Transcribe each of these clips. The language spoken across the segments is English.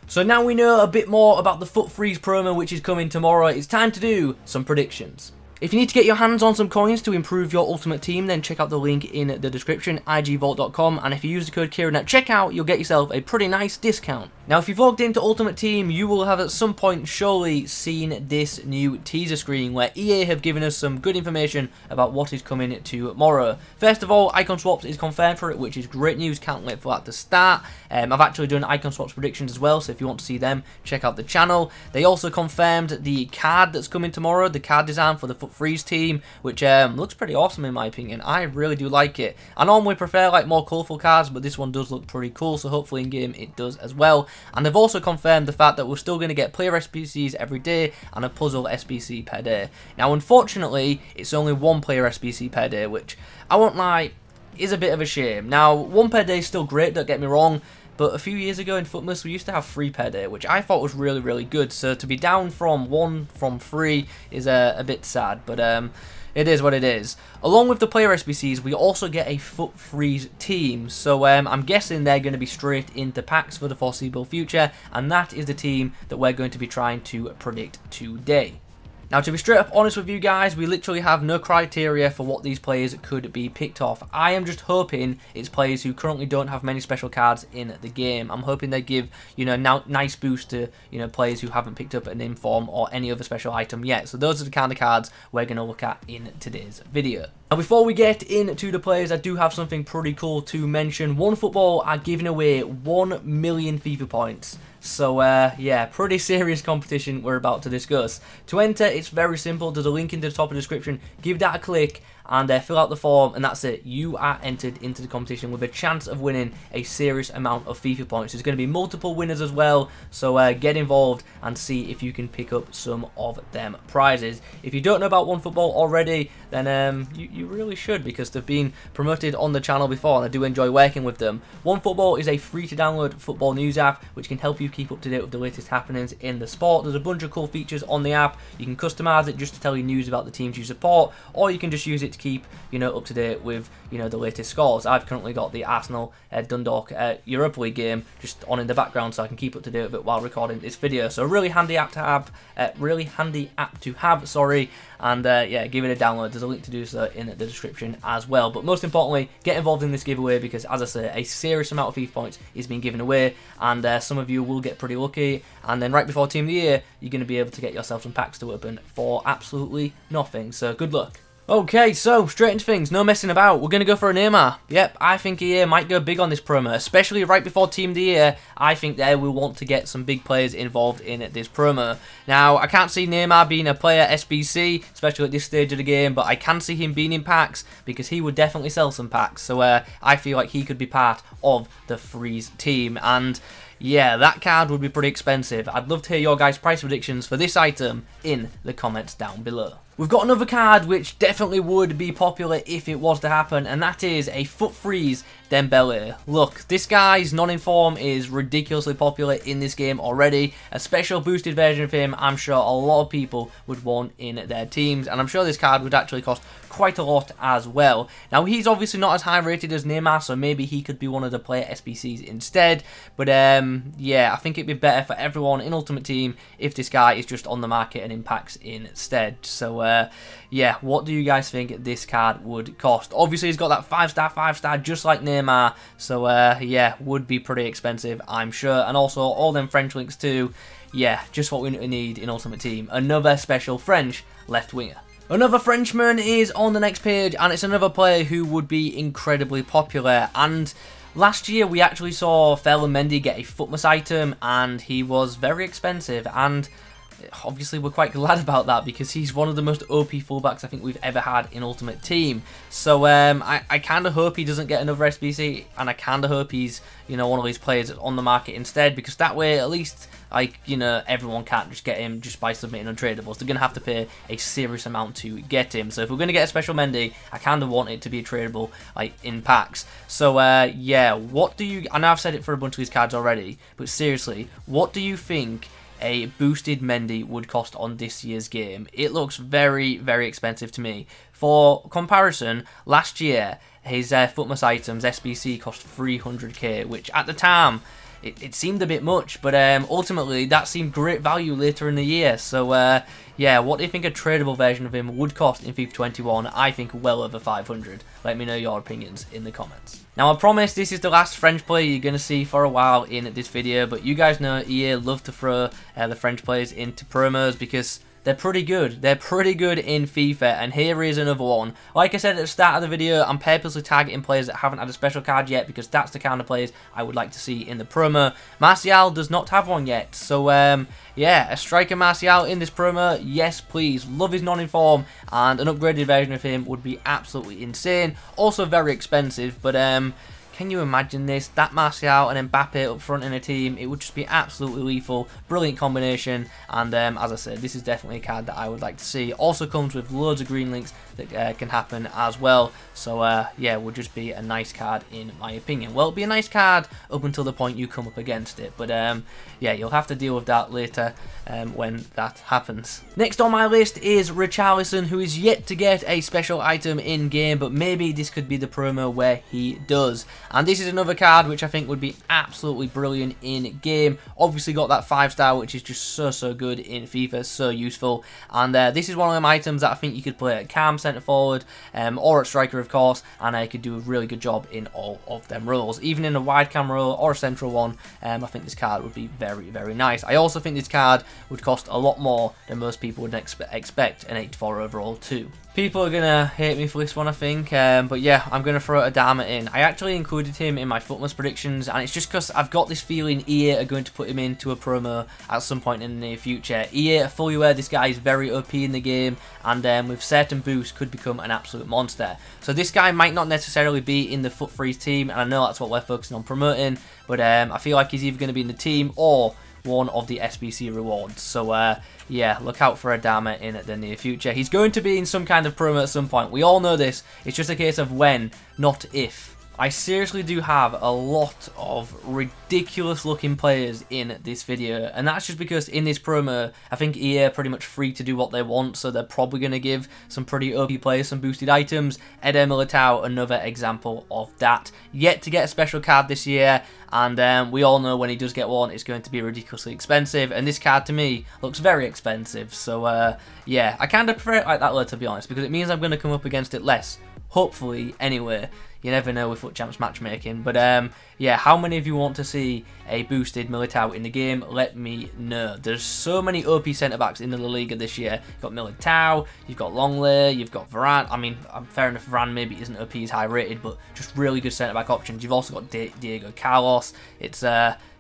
So now we know a bit more about the Foot Freeze promo which is coming tomorrow, it's time to do some predictions. If you need to get your hands on some coins to improve your Ultimate Team, then check out the link in the description, igvault.com, and if you use the code Kieron at checkout, you'll get yourself a pretty nice discount. Now, if you've logged into Ultimate Team, you will have at some point surely seen this new teaser screen where EA have given us some good information about what is coming tomorrow. First of all, Icon Swaps is confirmed for it, which is great news, can't wait for that to start. I've actually done Icon Swaps predictions as well, so if you want to see them, check out the channel. They also confirmed the card that's coming tomorrow, the card design for the Foot Freeze team, which looks pretty awesome in my opinion. I really do like it. I normally prefer like more colourful cards, but this one does look pretty cool, so hopefully in game it does as well. And they've also confirmed the fact that we're still going to get player SBCs every day and a puzzle SBC per day. Now unfortunately, it's only one player SBC per day, which I won't lie, is a bit of a shame. Now, one per day is still great, don't get me wrong, but a few years ago in Footmas, we used to have 3 per day, which I thought was really, really good. So to be down from 1 from 3 is a bit sad, but it is what it is. Along with the player SBCs, we also get a Foot Freeze team. So I'm guessing they're going to be straight into packs for the foreseeable future, and that is the team that we're going to be trying to predict today. Now, to be straight up honest with you guys, we literally have no criteria for what these players could be picked off. I am just hoping it's players who currently don't have many special cards in the game. I'm hoping they give, nice boost to, players who haven't picked up an inform or any other special item yet. So those are the kind of cards we're going to look at in today's video. Now, before we get into the players, I do have something pretty cool to mention. OneFootball are giving away 1 million FIFA points. So, yeah, pretty serious competition we're about to discuss. To enter, it's very simple. There's a link in the top of the description. Give that a click and fill out the form, and that's it. You are entered into the competition with a chance of winning a serious amount of FIFA points. There's going to be multiple winners as well, so get involved and see if you can pick up some of them prizes. If you don't know about OneFootball already, then you really should, because they've been promoted on the channel before, and I do enjoy working with them. OneFootball is a free-to-download football news app, which can help you keep up to date with the latest happenings in the sport. There's a bunch of cool features on the app. You can customize it just to tell you news about the teams you support, or you can just use it to keep up to date with the latest scores. I've currently got the Arsenal Dundalk Europa League game just on in the background, so I can keep up to date with it while recording this video. So a really handy app to have, sorry. And yeah, give it a download. There's a link to do so in the description as well. But most importantly, get involved in this giveaway, because as I say, a serious amount of FIFA points is being given away, and some of you will get pretty lucky, and then right before Team of the Year, you're going to be able to get yourself some packs to open for absolutely nothing. So good luck. Okay, so straight into things, no messing about. We're going to go for a Neymar. Yep, I think EA might go big on this promo, especially right before Team of the Year. I think they will want to get some big players involved in this promo. Now, I can't see Neymar being a player SBC, especially at this stage of the game, but I can see him being in packs, because he would definitely sell some packs. So I feel like he could be part of the Freeze team, and yeah, that card would be pretty expensive. I'd love to hear your guys' price predictions for this item in the comments down below. We've got another card which definitely would be popular if it was to happen, and that is a Foot Freeze Dembele. Look, this guy's non-inform is ridiculously popular in this game already. A special boosted version of him, I'm sure a lot of people would want in their teams, and I'm sure this card would actually cost quite a lot as well. Now, he's obviously not as high rated as Neymar, so maybe he could be one of the player SBCs instead, but yeah, I think it'd be better for everyone in Ultimate Team if this guy is just on the market and in packs instead. So yeah, what do you guys think this card would cost? Obviously, he's got that 5-star, just like Neymar, so yeah, would be pretty expensive, I'm sure. And also, all them French links too. Yeah, just what we need in Ultimate Team. Another special French left winger. Another Frenchman is on the next page, and it's another player who would be incredibly popular. And last year, we actually saw Ferland Mendy get a Footmas item, and he was very expensive, and obviously we're quite glad about that, because he's one of the most OP fullbacks I think we've ever had in Ultimate Team. So I kind of hope he doesn't get another SBC, and I kind of hope he's one of these players on the market instead, because that way at least everyone can't just get him just by submitting untradables. They're going to have to pay a serious amount to get him. So if we're going to get a special Mendy, I kind of want it to be a tradable in packs. So yeah, what do you, I know I've said it for a bunch of these cards already, but seriously, what do you think a boosted Mendy would cost on this year's game? It looks very, very expensive to me. For comparison, last year his Footmas items SBC cost 300k, which at the time it seemed a bit much, but ultimately that seemed great value later in the year. So yeah, what do you think a tradable version of him would cost in FIFA 21? I think well over 500. Let me know your opinions in the comments. Now, I promise this is the last French player you're going to see for a while in this video, but you guys know EA love to throw the French players into promos because they're pretty good. They're pretty good in FIFA, and here is another one. Like I said at the start of the video, I'm purposely targeting players that haven't had a special card yet because that's the kind of players I would like to see in the promo. Martial does not have one yet, so yeah, a striker Martial in this promo, yes please. Love his non-inform, and an upgraded version of him would be absolutely insane. Also very expensive, but can you imagine this? That Martial and Mbappe up front in a team, it would just be absolutely lethal. Brilliant combination, and as I said, this is definitely a card that I would like to see. Also comes with loads of green links that can happen as well. So yeah, would just be a nice card in my opinion. Well, it'll be a nice card up until the point you come up against it, but yeah, you'll have to deal with that later when that happens. Next on my list is Richarlison, who is yet to get a special item in game, but maybe this could be the promo where he does. And this is another card which I think would be absolutely brilliant in game. Obviously got that 5-star, which is just so good in FIFA, so useful. And this is one of them items that I think you could play at cam centre forward or at striker, of course, and I could do a really good job in all of them roles. Even in a wide cam role or a central one, I think this card would be very nice. I also think this card would cost a lot more than most people would expect an 84 overall too. People are going to hate me for this one, I think, but yeah, I'm going to throw Adama in. I actually included him in my Footmas predictions, and it's just because I've got this feeling EA are going to put him into a promo at some point in the near future. EA are fully aware this guy is very OP in the game, and with certain boosts could become an absolute monster. So this guy might not necessarily be in the Foot Freeze team, and I know that's what we're focusing on promoting, but I feel like he's either going to be in the team or one of the SBC rewards. So yeah, look out for Adama in the near future. He's going to be in some kind of promo at some point. We all know this. It's just a case of when, not if. I seriously do have a lot of ridiculous looking players in this video, and that's just because in this promo I think EA are pretty much free to do what they want, so they're probably going to give some pretty OP players some boosted items. Eder Militao, another example of that. Yet to get a special card this year, and we all know when he does get one it's going to be ridiculously expensive, and this card to me looks very expensive. So yeah, I kind of prefer it like that, to be honest, because it means I'm going to come up against it less. Hopefully, anyway. You never know with Foot Champs matchmaking. But yeah, how many of you want to see a boosted Militao in the game? Let me know. There's so many OP centre-backs in the La Liga this year. You've got Militao, you've got Longley, you've got Varane. I mean, fair enough, Varane maybe isn't OP as high rated, but just really good centre-back options. You've also got Diego Carlos. It's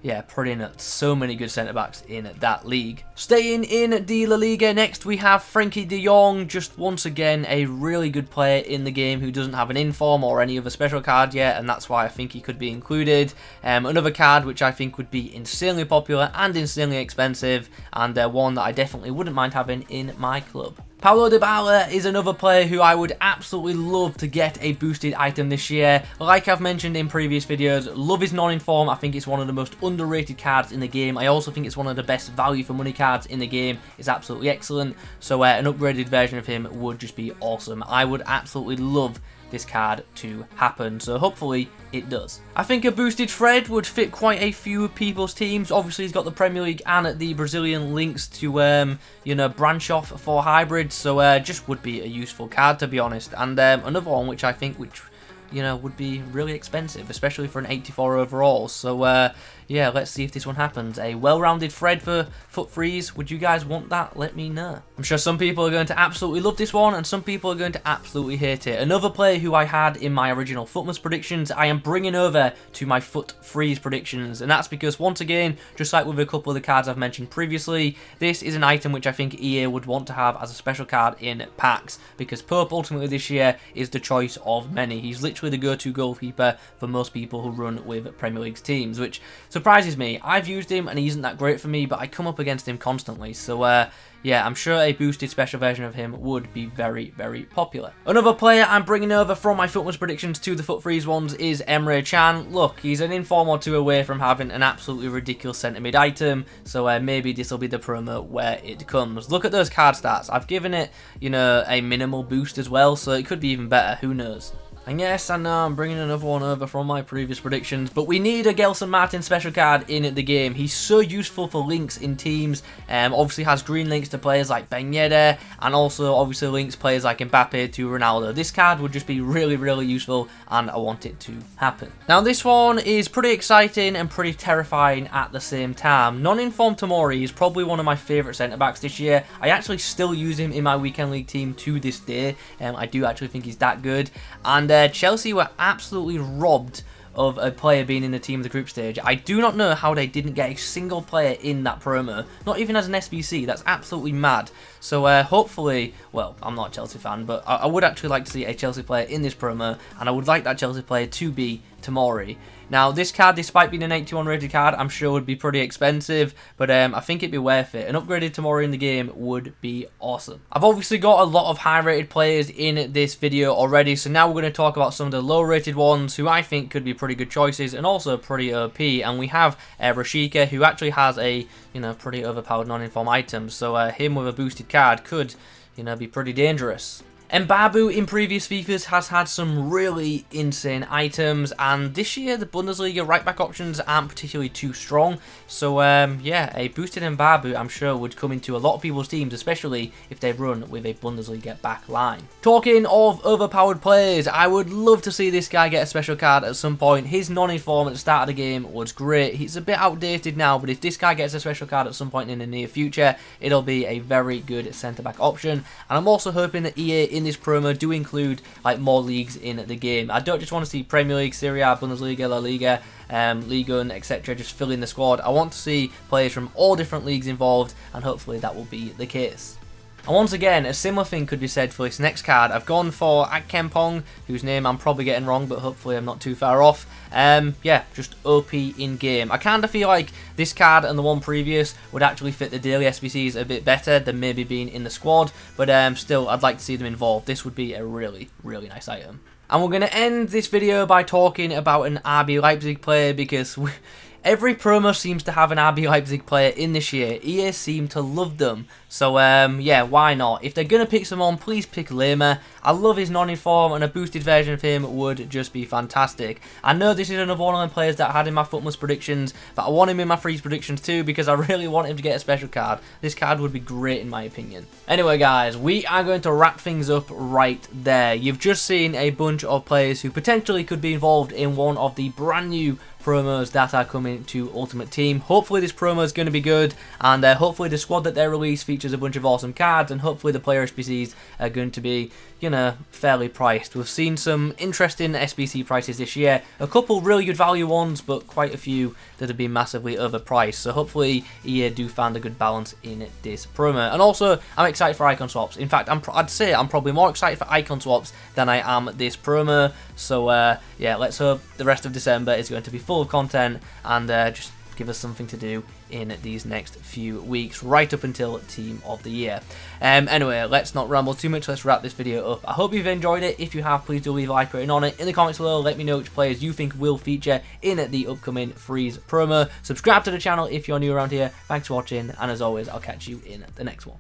yeah, pretty nuts. So many good centre-backs in that league. Staying in the La Liga, next we have Frankie Deyoung. Just once again, a really good player in the game who doesn't have an inform or any other special card yet, and that's why I think he could be included. Another card which I think would be insanely popular and insanely expensive, and one that I definitely wouldn't mind having in my club. Paolo De Baller is another player who I would absolutely love to get a boosted item this year. Like I've mentioned in previous videos, love his non-inform. I think it's one of the most underrated cards in the game. I also think it's one of the best value for money cards in the game. It's absolutely excellent. So an upgraded version of him would just be awesome. I would absolutely love this card to happen, so hopefully it does. I think a boosted Fred would fit quite a few people's teams. Obviously he's got the Premier League and the Brazilian links to you know, branch off for hybrids, so just would be a useful card, to be honest. And another one which I think you know, would be really expensive, especially for an 84 overall. So yeah, let's see if this one happens. A well-rounded Fred for Foot Freeze. Would you guys want that? Let me know. I'm sure some people are going to absolutely love this one, and some people are going to absolutely hate it. Another player who I had in my original Footmas predictions, I am bringing over to my Foot Freeze predictions, and that's because, once again, just like with a couple of the cards I've mentioned previously, this is an item which I think EA would want to have as a special card in packs, because Pope ultimately this year is the choice of many. He's literally the go-to goalkeeper for most people who run with Premier League teams, which surprises me. I've used him and he isn't that great for me, but I come up against him constantly, so yeah, I'm sure a boosted special version of him would be very popular. Another player I'm bringing over from my Footmas predictions to the Foot Freeze ones is Emre Chan. Look, he's an inform or two away from having an absolutely ridiculous centre mid item, so maybe this will be the promo where it comes. Look at those card stats. I've given it, you know, a minimal boost as well, so it could be even better. Who knows? And yes, I know I'm bringing another one over from my previous predictions, but we need a Gelson Martin special card in the game. He's so useful for links in teams. Obviously has green links to players like Ben Yedder, and also obviously links players like Mbappe to Ronaldo. This card would just be really, really useful, and I want it to happen. Now this one is pretty exciting and pretty terrifying at the same time. Non-informed Tomori is probably one of my favourite centre-backs this year. I actually still use him in my weekend league team to this day. I do actually think he's that good. And Chelsea were absolutely robbed of a player being in the team of the group stage. I do not know how they didn't get a single player in that promo, not even as an SBC. That's absolutely mad. So hopefully, well, I'm not a Chelsea fan, but I would actually like to see a Chelsea player in this promo, and I would like that Chelsea player to be Tomori. Now, this card, despite being an 81 rated card, I'm sure would be pretty expensive, but I think it'd be worth it. An upgraded Tomori in the game would be awesome. I've obviously got a lot of high rated players in this video already, so now we're going to talk about some of the low rated ones who I think could be pretty good choices and also pretty OP. And we have Rashika, who actually has a, pretty overpowered non-inform item, so him with a boosted card could, be pretty dangerous. Mbabu in previous FIFAs has had some really insane items, and this year the Bundesliga right-back options aren't particularly too strong. So yeah, a boosted Mbabu I'm sure would come into a lot of people's teams, especially if they run with a Bundesliga back line. Talking of overpowered players, I would love to see this guy get a special card at some point. His non-inform at the start of the game was great. He's a bit outdated now, but if this guy gets a special card at some point in the near future, it'll be a very good centre-back option. And I'm also hoping that EA in this promo do include like more leagues in the game. I don't just want to see Premier League, Serie A, Bundesliga, La Liga, Liga, etc. just filling the squad. I want to see players from all different leagues involved, and hopefully that will be the case. And once again, a similar thing could be said for this next card. I've gone for Akempong, whose name I'm probably getting wrong, but hopefully I'm not too far off. Yeah, just OP in-game. I kind of feel like this card and the one previous would actually fit the daily SBCs a bit better than maybe being in the squad, but still, I'd like to see them involved. This would be a really, really nice item. And we're going to end this video by talking about an RB Leipzig player, because every promo seems to have an RB Leipzig player in this year. EA seem to love them. So, yeah, why not? If they're going to pick someone, please pick Neymar. I love his non-inform, and a boosted version of him would just be fantastic. I know this is another one of the players that I had in my Footmus predictions, but I want him in my freeze predictions too, because I really want him to get a special card. This card would be great in my opinion. Anyway, guys, we are going to wrap things up right there. You've just seen a bunch of players who potentially could be involved in one of the brand new promos that are coming to Ultimate Team. Hopefully this promo is going to be good, and hopefully the squad that they release features a bunch of awesome cards, and hopefully the player SBCs are going to be, fairly priced. We've seen some interesting SBC prices this year, a couple really good value ones, but quite a few that have been massively overpriced, so hopefully EA do find a good balance in this promo. And also, I'm excited for icon swaps. In fact, I'd say I'm probably more excited for icon swaps than I am this promo, so yeah, let's hope the rest of December is going to be full of content, and just give us something to do in these next few weeks, right up until Team of the Year. Anyway, let's not ramble too much, let's wrap this video up. I hope you've enjoyed it. If you have, please do leave a like rating on it. In the comments below, let me know which players you think will feature in the upcoming Freeze promo. Subscribe to the channel if you're new around here. Thanks for watching, and as always, I'll catch you in the next one.